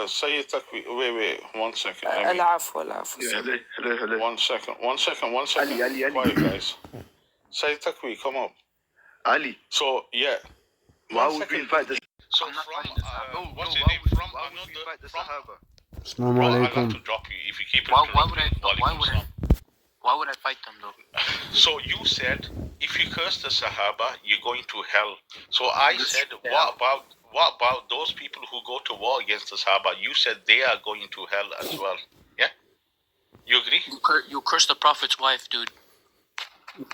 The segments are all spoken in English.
Syed Taqvi, wait, 1 second. العفو. Hello. 1 second. Ali. Quiet, guys. Syed Taqvi, come up. Ali. So, yeah. Why would we fight the So, what's your name? From the Sahaba? Assalamu Bro, I'll have alaikum. to drop you if you keep it. Why would I fight them though? So you said if you curse the Sahaba, you're going to hell. So I said, what about those people who go to war against the Sahaba? You said they are going to hell as well. Yeah? You agree? You curse the Prophet's wife, dude.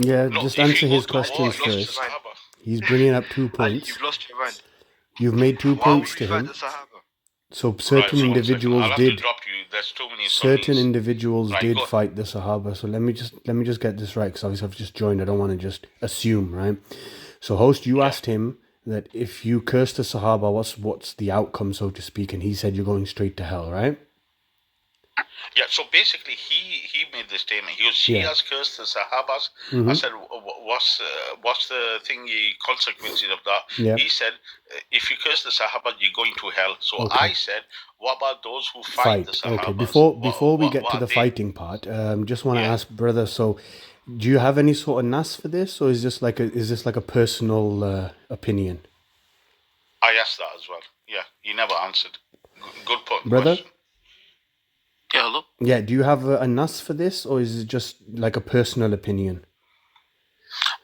Yeah, No, just if answer you go his to war questions against the first. Sahaba. He's bringing up 2 Ali, points. you've lost your mind. You've made 2 Why points would to we fight him. the Sahaba? So Right, certain so 1 second. individuals I'll have to did. drop you. There's too many Certain Sunnis. individuals Right, did go. fight the Sahaba. So let me just get this right, because obviously I've just joined. I don't want to just assume, right? So host, you asked him that if you curse the Sahaba, what's the outcome, so to speak, and he said you're going straight to hell, right? Yeah, so basically he made the statement. He goes, Shias cursed the Sahabas. I said, what's the consequences of that? Yeah. He said, if you curse the Sahabas, you're going to hell. So I said, what about those who fight the Sahabas? Okay, before we get to the fighting part, just want to ask, brother, so do you have any sort of nas for this, or is this like a personal opinion? I asked that as well. Yeah, he never answered. Good point. Brother? Question. Yeah, hello? Yeah, do you have a nas for this, or is it just like a personal opinion?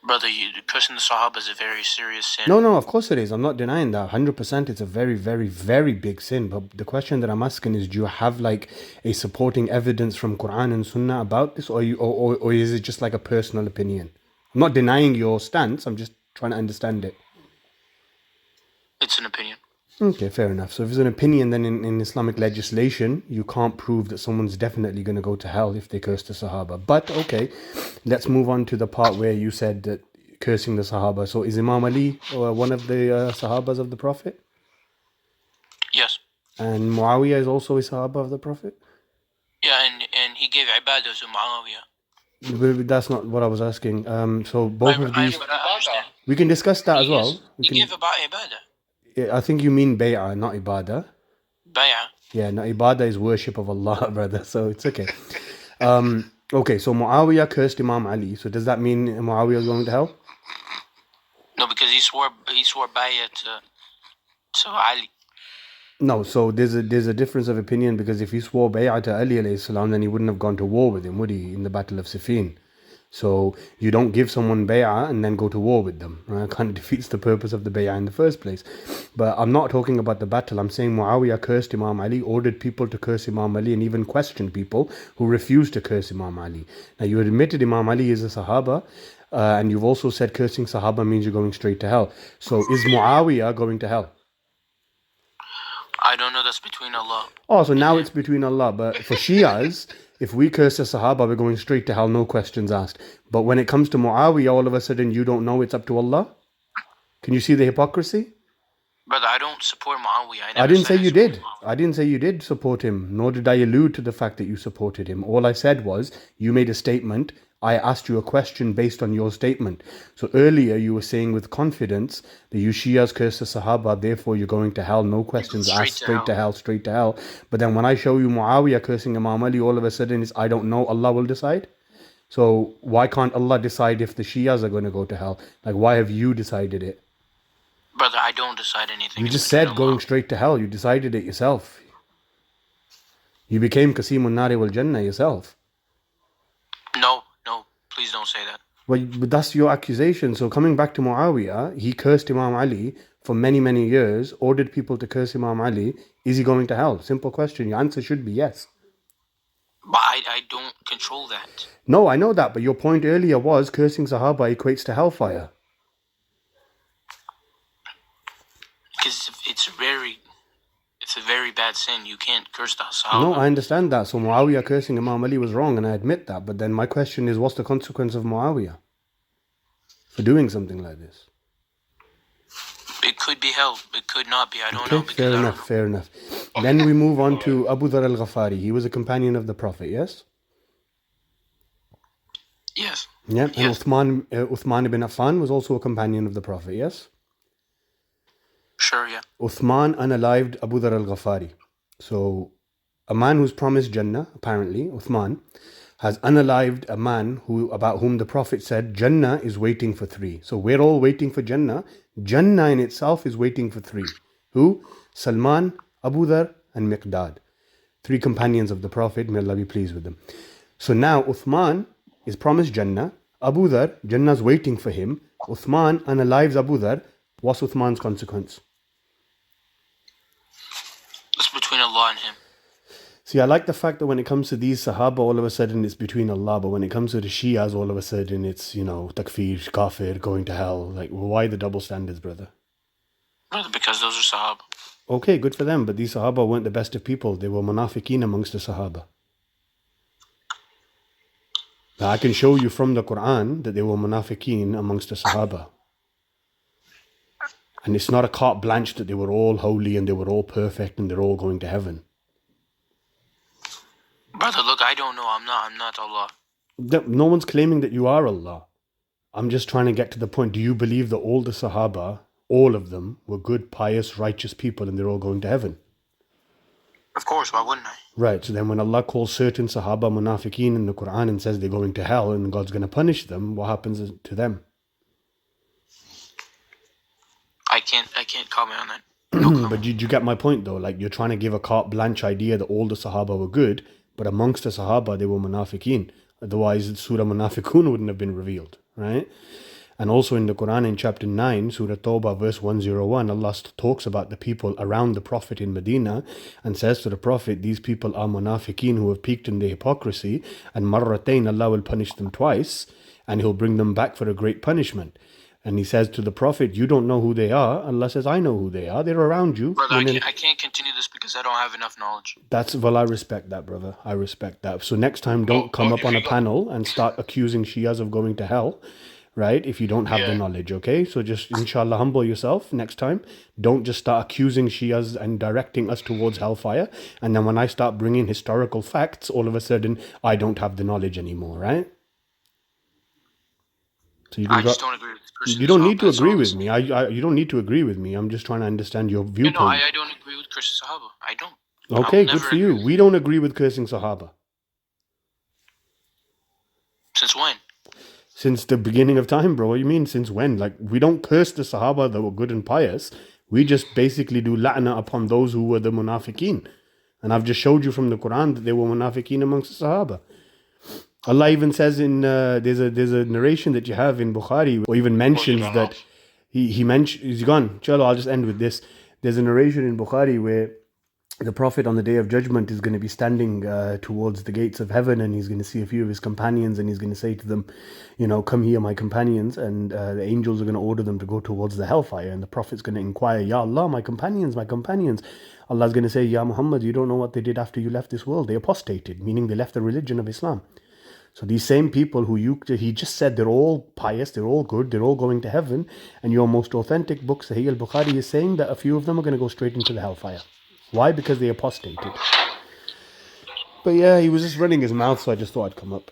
Brother, cursing the Sahaba is a very serious sin. No, of course it is. I'm not denying that. 100% it's a very, very, very big sin. But the question that I'm asking is, do you have like a supporting evidence from Quran and Sunnah about this, or is it just like a personal opinion? I'm not denying your stance. I'm just trying to understand it. It's an opinion. Okay, fair enough. So if it's an opinion, then in Islamic legislation, you can't prove that someone's definitely going to go to hell if they curse the Sahaba. But okay, let's move on to the part where you said that cursing the Sahaba. So is Imam Ali one of the Sahabas of the Prophet? Yes. And Muawiyah is also a Sahaba of the Prophet? Yeah, and he gave ibadah to Muawiyah. But that's not what I was asking. So both of these, I understand. we can discuss that as well. He gave about ibadah. I think you mean bay'ah, not ibadah. Bay'ah. Yeah, no, ibadah is worship of Allah, brother. So it's okay. Okay, so Muawiyah cursed Imam Ali. So does that mean Muawiyah is going to hell? No, because he swore bay'ah to Ali. No, so there's a difference of opinion, because if he swore bay'ah to Ali alayhi salam, then he wouldn't have gone to war with him, would he, in the Battle of Siffin? So you don't give someone bay'ah and then go to war with them. Right? It kind of defeats the purpose of the bay'ah in the first place. But I'm not talking about the battle. I'm saying Muawiyah cursed Imam Ali, ordered people to curse Imam Ali, and even questioned people who refused to curse Imam Ali. Now you admitted Imam Ali is a Sahaba, and you've also said cursing Sahaba means you're going straight to hell. So is Muawiyah going to hell? I don't know, that's between Allah. Oh, so now it's between Allah. But for Shias, if we curse a Sahaba, we're going straight to hell, no questions asked. But when it comes to Muawiyah, all of a sudden you don't know, it's up to Allah? Can you see the hypocrisy? Brother, I don't support Muawiyah. I didn't say you did. I didn't say you did support him, nor did I allude to the fact that you supported him. All I said was, you made a statement, I asked you a question based on your statement. So earlier you were saying with confidence that you Shias curse the Sahaba, therefore you're going to hell, no questions asked, straight to hell. But then when I show you Muawiyah cursing Imam Ali, all of a sudden it's, I don't know, Allah will decide. So why can't Allah decide if the Shias are going to go to hell? Like, why have you decided it? Brother, I don't decide anything. You just said going straight to hell. You decided it yourself. You became Qasimun Nari wal Jannah yourself. No, please don't say that. But that's your accusation. So coming back to Muawiyah, he cursed Imam Ali for many, many years, ordered people to curse Imam Ali. Is he going to hell? Simple question. Your answer should be yes. But I don't control that. No, I know that. But your point earlier was cursing Sahaba equates to hellfire. Because it's a very bad sin. You can't curse the Sahaba. No, I understand that. So Muawiyah cursing Imam Ali was wrong, and I admit that. But then my question is, what's the consequence of Muawiyah for doing something like this? It could be hell. It could not be. I don't know. Fair enough. Then we move on to Abu Dhar al-Ghafari. He was a companion of the Prophet, yes? Yes. Yeah, and yes. Uthman ibn Affan was also a companion of the Prophet, yes? Sure, yeah. Uthman unalived Abu Dhar al-Ghafari. So a man who's promised Jannah, apparently, Uthman, has unalived a man about whom the Prophet said Jannah is waiting for three. So we're all waiting for Jannah. Jannah in itself is waiting for three. Who? Salman, Abu Dhar, and Miqdad. Three companions of the Prophet, may Allah be pleased with them. So now Uthman is promised Jannah. Abu Dhar, Jannah's waiting for him. Uthman unalives Abu Dhar. What's Uthman's consequence? It's between Allah and him. See, I like the fact that when it comes to these Sahaba, all of a sudden it's between Allah, but when it comes to the Shias, all of a sudden it's, takfir, kafir, going to hell. Like, why the double standards, brother? Brother, because those are Sahaba. Okay, good for them, but these Sahaba weren't the best of people. They were munafiqeen amongst the Sahaba. Now, I can show you from the Quran that they were munafiqeen amongst the Sahaba. And it's not a carte blanche that they were all holy and they were all perfect and they're all going to heaven. Brother, look, I don't know. I'm not Allah. No one's claiming that you are Allah. I'm just trying to get to the point. Do you believe that all the Sahaba, all of them, were good, pious, righteous people and they're all going to heaven? Of course, why wouldn't I? Right, so then when Allah calls certain Sahaba munafiqeen in the Quran and says they're going to hell and God's going to punish them, what happens to them? I can't comment on that. No But you get my point though? Like, you're trying to give a carte blanche idea that all the Sahaba were good, but amongst the Sahaba they were munafiqeen. Otherwise Surah Munafiqun wouldn't have been revealed, right? And also in the Quran in chapter 9, Surah Tawbah verse 101, Allah talks about the people around the Prophet in Medina and says to the Prophet, these people are munafiqeen who have peaked in their hypocrisy, and marratain, Allah will punish them twice and He'll bring them back for a great punishment. And He says to the Prophet, you don't know who they are. Allah says, I know who they are. They're around you. Brother, I can't continue this because I don't have enough knowledge. Well, I respect that, brother. I respect that. So next time, don't come up on a panel and start accusing Shias of going to hell, right? If you don't have the knowledge, okay? So just, inshallah, humble yourself next time. Don't just start accusing Shias and directing us towards hellfire. And then when I start bringing historical facts, all of a sudden, I don't have the knowledge anymore, right? So I just don't agree with this person. You don't need to agree with me. You don't need to agree with me. I'm just trying to understand your viewpoint. No, I don't agree with cursing Sahaba. I don't. Okay, good for you. We don't agree with cursing Sahaba. Since when? Since the beginning of time, bro. What do you mean, since when? Like, we don't curse the Sahaba that were good and pious. We just basically do la'na upon those who were the munafiqeen. And I've just showed you from the Quran that they were munafiqeen amongst the Sahaba. Allah even says in there's a narration that you have in Bukhari, or even mentions that he's gone. Chalo, I'll just end with this. There's a narration in Bukhari where the Prophet on the Day of Judgment is going to be standing towards the gates of heaven, and he's going to see a few of his companions, and he's going to say to them, come here, my companions, and the angels are going to order them to go towards the hellfire, and the Prophet's going to inquire, Ya Allah, my companions. Allah's going to say, Ya Muhammad, you don't know what they did after you left this world. They apostated, meaning they left the religion of Islam. So these same people he just said they're all pious, they're all good, they're all going to heaven, and your most authentic book, Sahih al-Bukhari, is saying that a few of them are going to go straight into the hellfire. Why? Because they apostated. But yeah, he was just running his mouth, so I just thought I'd come up.